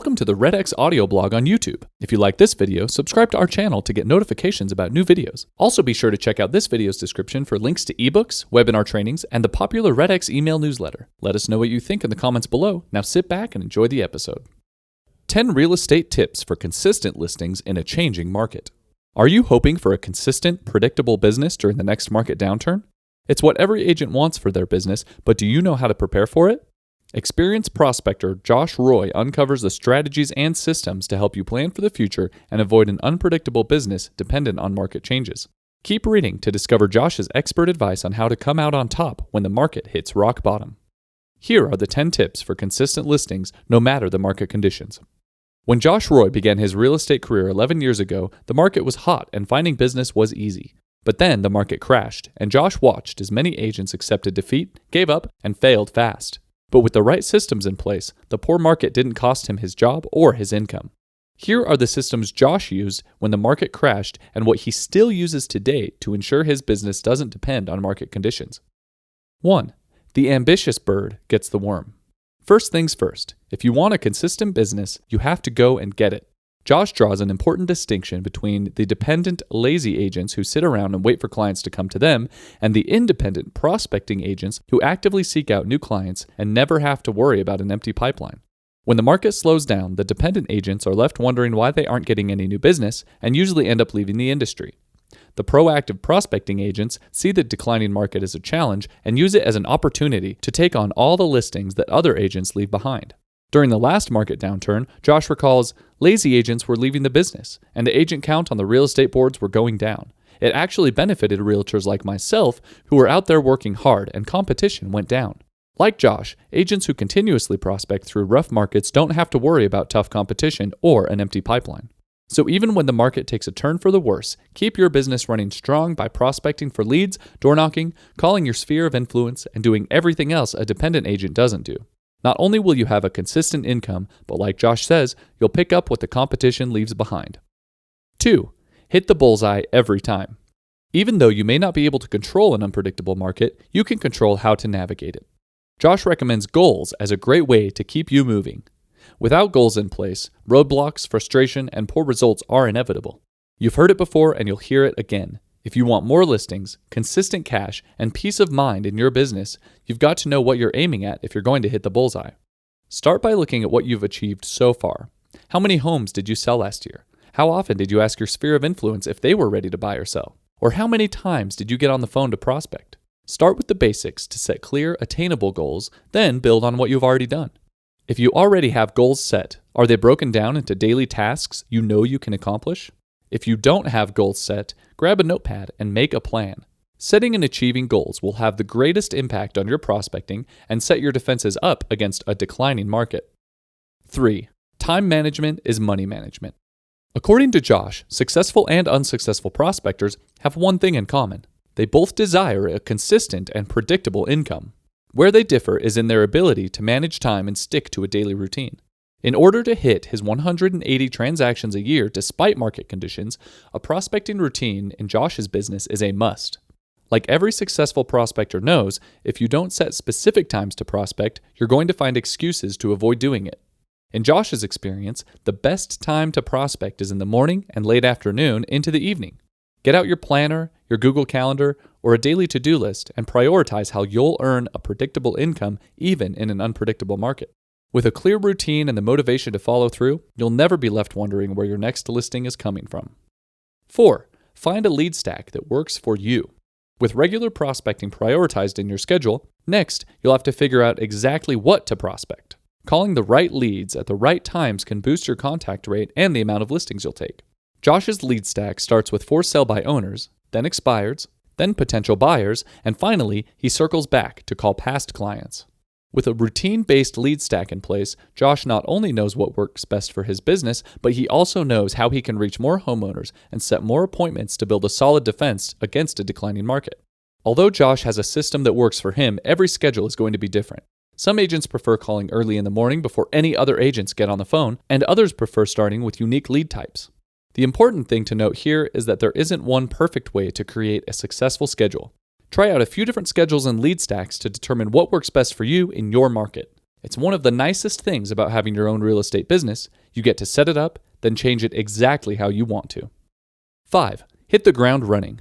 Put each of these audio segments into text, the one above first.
Welcome to the REDX audio blog on YouTube. If you like this video, subscribe to our channel to get notifications about new videos. Also be sure to check out this video's description for links to ebooks, webinar trainings, and the popular REDX email newsletter. Let us know what you think in the comments below. Now sit back and enjoy the episode. 10 real estate tips for consistent listings in a changing market. Are you hoping for a consistent, predictable business during the next market downturn? It's what every agent wants for their business, but do you know how to prepare for it? Experienced prospector Josh Roy uncovers the strategies and systems to help you plan for the future and avoid an unpredictable business dependent on market changes. Keep reading to discover Josh's expert advice on how to come out on top when the market hits rock bottom. Here are the 10 tips for consistent listings no matter the market conditions. When Josh Roy began his real estate career 11 years ago, the market was hot and finding business was easy. But then the market crashed, and Josh watched as many agents accepted defeat, gave up, and failed fast. But with the right systems in place, the poor market didn't cost him his job or his income. Here are the systems Josh used when the market crashed and what he still uses today to ensure his business doesn't depend on market conditions. 1. The ambitious bird gets the worm. First things first, if you want a consistent business, you have to go and get it. Josh draws an important distinction between the dependent, lazy agents who sit around and wait for clients to come to them, and the independent, prospecting agents who actively seek out new clients and never have to worry about an empty pipeline. When the market slows down, the dependent agents are left wondering why they aren't getting any new business and usually end up leaving the industry. The proactive prospecting agents see the declining market as a challenge and use it as an opportunity to take on all the listings that other agents leave behind. During the last market downturn, Josh recalls, lazy agents were leaving the business, and the agent count on the real estate boards were going down. It actually benefited realtors like myself who were out there working hard, and competition went down. Like Josh, agents who continuously prospect through rough markets don't have to worry about tough competition or an empty pipeline. So even when the market takes a turn for the worse, keep your business running strong by prospecting for leads, door knocking, calling your sphere of influence, and doing everything else a dependent agent doesn't do. Not only will you have a consistent income, but like Josh says, you'll pick up what the competition leaves behind. 2. Hit the bullseye every time. Even though you may not be able to control an unpredictable market, you can control how to navigate it. Josh recommends goals as a great way to keep you moving. Without goals in place, roadblocks, frustration, and poor results are inevitable. You've heard it before and you'll hear it again. If you want more listings, consistent cash, and peace of mind in your business, you've got to know what you're aiming at if you're going to hit the bullseye. Start by looking at what you've achieved so far. How many homes did you sell last year? How often did you ask your sphere of influence if they were ready to buy or sell? Or how many times did you get on the phone to prospect? Start with the basics to set clear, attainable goals, then build on what you've already done. If you already have goals set, are they broken down into daily tasks you know you can accomplish? If you don't have goals set, grab a notepad and make a plan. Setting and achieving goals will have the greatest impact on your prospecting and set your defenses up against a declining market. 3. Time management is money management. According to Josh, successful and unsuccessful prospectors have one thing in common. They both desire a consistent and predictable income. Where they differ is in their ability to manage time and stick to a daily routine. In order to hit his 180 transactions a year despite market conditions, a prospecting routine in Josh's business is a must. Like every successful prospector knows, if you don't set specific times to prospect, you're going to find excuses to avoid doing it. In Josh's experience, the best time to prospect is in the morning and late afternoon into the evening. Get out your planner, your Google Calendar, or a daily to-do list and prioritize how you'll earn a predictable income even in an unpredictable market. With a clear routine and the motivation to follow through, you'll never be left wondering where your next listing is coming from. 4. Find a lead stack that works for you. With regular prospecting prioritized in your schedule, next, you'll have to figure out exactly what to prospect. Calling the right leads at the right times can boost your contact rate and the amount of listings you'll take. Josh's lead stack starts with for sale by owners, then expireds, then potential buyers, and finally, he circles back to call past clients. With a routine-based lead stack in place, Josh not only knows what works best for his business, but he also knows how he can reach more homeowners and set more appointments to build a solid defense against a declining market. Although Josh has a system that works for him, every schedule is going to be different. Some agents prefer calling early in the morning before any other agents get on the phone, and others prefer starting with unique lead types. The important thing to note here is that there isn't one perfect way to create a successful schedule. Try out a few different schedules and lead stacks to determine what works best for you in your market. It's one of the nicest things about having your own real estate business. You get to set it up, then change it exactly how you want to. 5. Hit the ground running.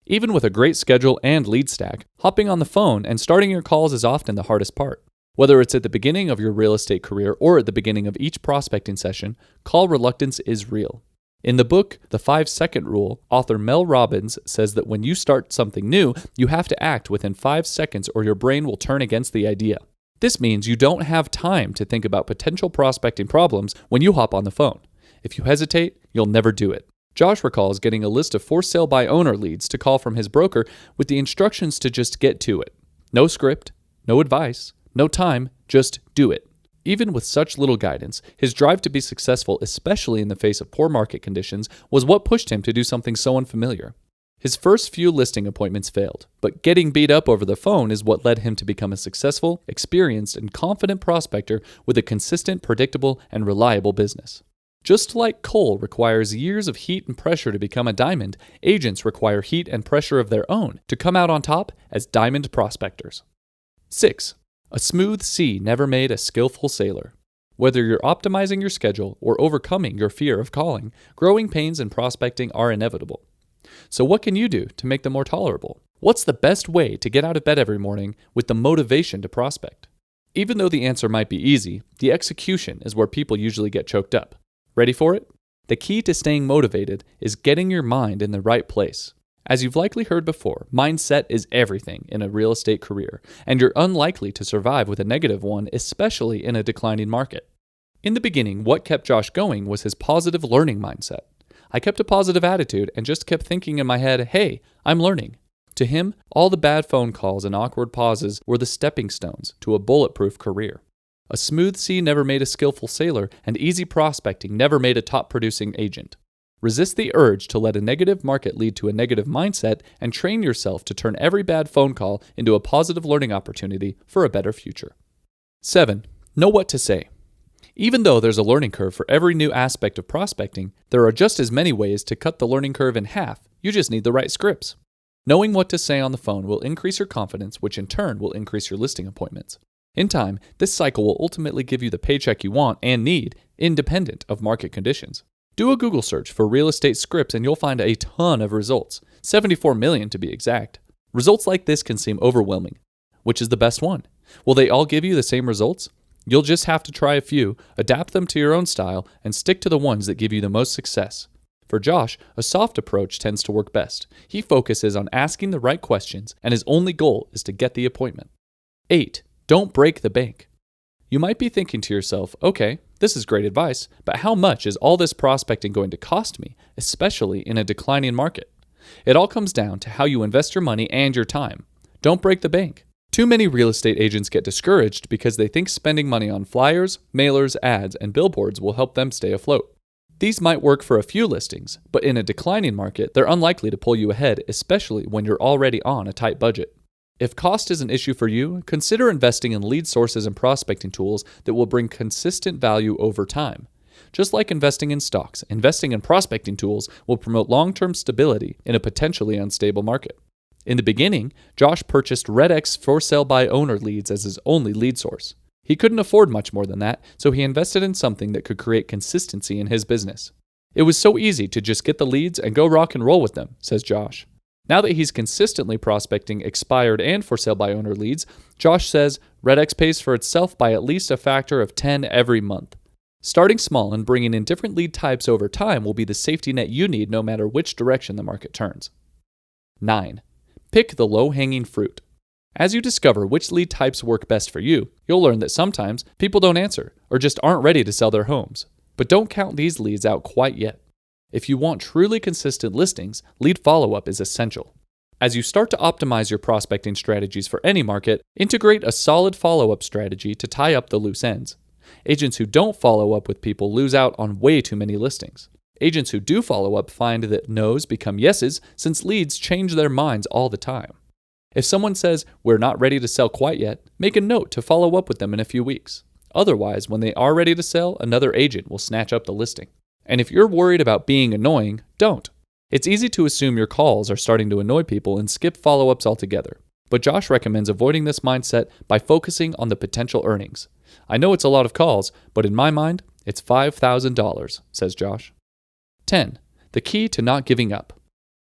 Even with a great schedule and lead stack, hopping on the phone and starting your calls is often the hardest part. Whether it's at the beginning of your real estate career or at the beginning of each prospecting session, call reluctance is real. In the book, The 5-Second Rule, author Mel Robbins says that when you start something new, you have to act within 5 seconds or your brain will turn against the idea. This means you don't have time to think about potential prospecting problems when you hop on the phone. If you hesitate, you'll never do it. Josh recalls getting a list of for sale by owner leads to call from his broker with the instructions to just get to it. No script, no advice, no time, just do it. Even with such little guidance, his drive to be successful, especially in the face of poor market conditions, was what pushed him to do something so unfamiliar. His first few listing appointments failed, but getting beat up over the phone is what led him to become a successful, experienced, and confident prospector with a consistent, predictable, and reliable business. Just like coal requires years of heat and pressure to become a diamond, agents require heat and pressure of their own to come out on top as diamond prospectors. 6. A smooth sea never made a skillful sailor. Whether you're optimizing your schedule or overcoming your fear of calling, growing pains in prospecting are inevitable. So what can you do to make them more tolerable? What's the best way to get out of bed every morning with the motivation to prospect? Even though the answer might be easy, the execution is where people usually get choked up. Ready for it? The key to staying motivated is getting your mind in the right place. As you've likely heard before, mindset is everything in a real estate career, and you're unlikely to survive with a negative one, especially in a declining market. In the beginning, what kept Josh going was his positive learning mindset. I kept a positive attitude and just kept thinking in my head, hey, I'm learning. To him, all the bad phone calls and awkward pauses were the stepping stones to a bulletproof career. A smooth sea never made a skillful sailor, and easy prospecting never made a top-producing agent. Resist the urge to let a negative market lead to a negative mindset and train yourself to turn every bad phone call into a positive learning opportunity for a better future. 7. Know what to say. Even though there's a learning curve for every new aspect of prospecting, there are just as many ways to cut the learning curve in half. You just need the right scripts. Knowing what to say on the phone will increase your confidence, which in turn will increase your listing appointments. In time, this cycle will ultimately give you the paycheck you want and need, independent of market conditions. Do a Google search for real estate scripts and you'll find a ton of results, 74 million to be exact. Results like this can seem overwhelming. Which is the best one? Will they all give you the same results? You'll just have to try a few, adapt them to your own style, and stick to the ones that give you the most success. For Josh, a soft approach tends to work best. He focuses on asking the right questions, and his only goal is to get the appointment. 8. Don't break the bank. You might be thinking to yourself, okay, this is great advice, but how much is all this prospecting going to cost me, especially in a declining market? It all comes down to how you invest your money and your time. Don't break the bank. Too many real estate agents get discouraged because they think spending money on flyers, mailers, ads, and billboards will help them stay afloat. These might work for a few listings, but in a declining market, they're unlikely to pull you ahead, especially when you're already on a tight budget. If cost is an issue for you, consider investing in lead sources and prospecting tools that will bring consistent value over time. Just like investing in stocks, investing in prospecting tools will promote long-term stability in a potentially unstable market. In the beginning, Josh purchased REDX for sale by owner leads as his only lead source. He couldn't afford much more than that, so he invested in something that could create consistency in his business. It was so easy to just get the leads and go rock and roll with them, says Josh. Now that he's consistently prospecting expired and for sale by owner leads, Josh says REDX pays for itself by at least a factor of 10 every month. Starting small and bringing in different lead types over time will be the safety net you need no matter which direction the market turns. 9. Pick the low-hanging fruit. As you discover which lead types work best for you, you'll learn that sometimes people don't answer or just aren't ready to sell their homes. But don't count these leads out quite yet. If you want truly consistent listings, lead follow-up is essential. As you start to optimize your prospecting strategies for any market, integrate a solid follow-up strategy to tie up the loose ends. Agents who don't follow up with people lose out on way too many listings. Agents who do follow up find that no's become yeses since leads change their minds all the time. If someone says, "We're not ready to sell quite yet," make a note to follow up with them in a few weeks. Otherwise, when they are ready to sell, another agent will snatch up the listing. And if you're worried about being annoying, don't. It's easy to assume your calls are starting to annoy people and skip follow-ups altogether. but Josh recommends avoiding this mindset by focusing on the potential earnings. I know it's a lot of calls, but in my mind, it's $5,000, says Josh. 10. The key to not giving up.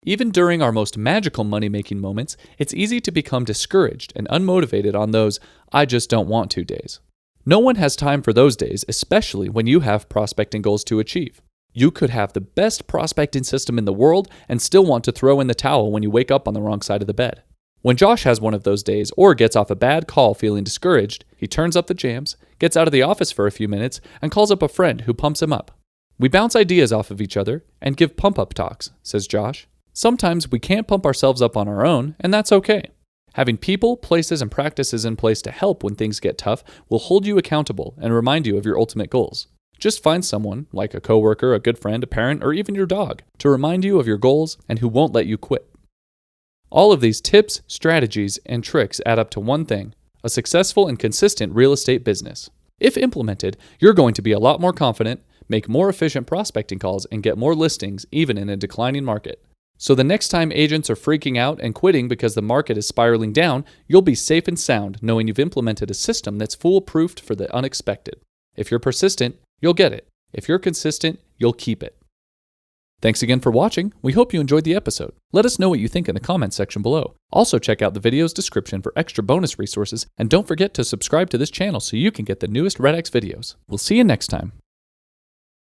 Even during our most magical money-making moments, it's easy to become discouraged and unmotivated on those "I just don't want to" days. No one has time for those days, especially when you have prospecting goals to achieve. You could have the best prospecting system in the world and still want to throw in the towel when you wake up on the wrong side of the bed. When Josh has one of those days or gets off a bad call feeling discouraged, he turns up the jams, gets out of the office for a few minutes, and calls up a friend who pumps him up. We bounce ideas off of each other and give pump-up talks, says Josh. Sometimes we can't pump ourselves up on our own, and that's okay. Having people, places, and practices in place to help when things get tough will hold you accountable and remind you of your ultimate goals. Just find someone, like a coworker, a good friend, a parent, or even your dog, to remind you of your goals and who won't let you quit. All of these tips, strategies, and tricks add up to one thing: a successful and consistent real estate business. If implemented, you're going to be a lot more confident, make more efficient prospecting calls, and get more listings even in a declining market. So the next time agents are freaking out and quitting because the market is spiraling down, you'll be safe and sound knowing you've implemented a system that's foolproof for the unexpected. If you're persistent, you'll get it. If you're consistent, you'll keep it. Thanks again for watching. We hope you enjoyed the episode. Let us know what you think in the comments section below. Also check out the video's description for extra bonus resources, and don't forget to subscribe to this channel so you can get the newest REDX videos. We'll see you next time.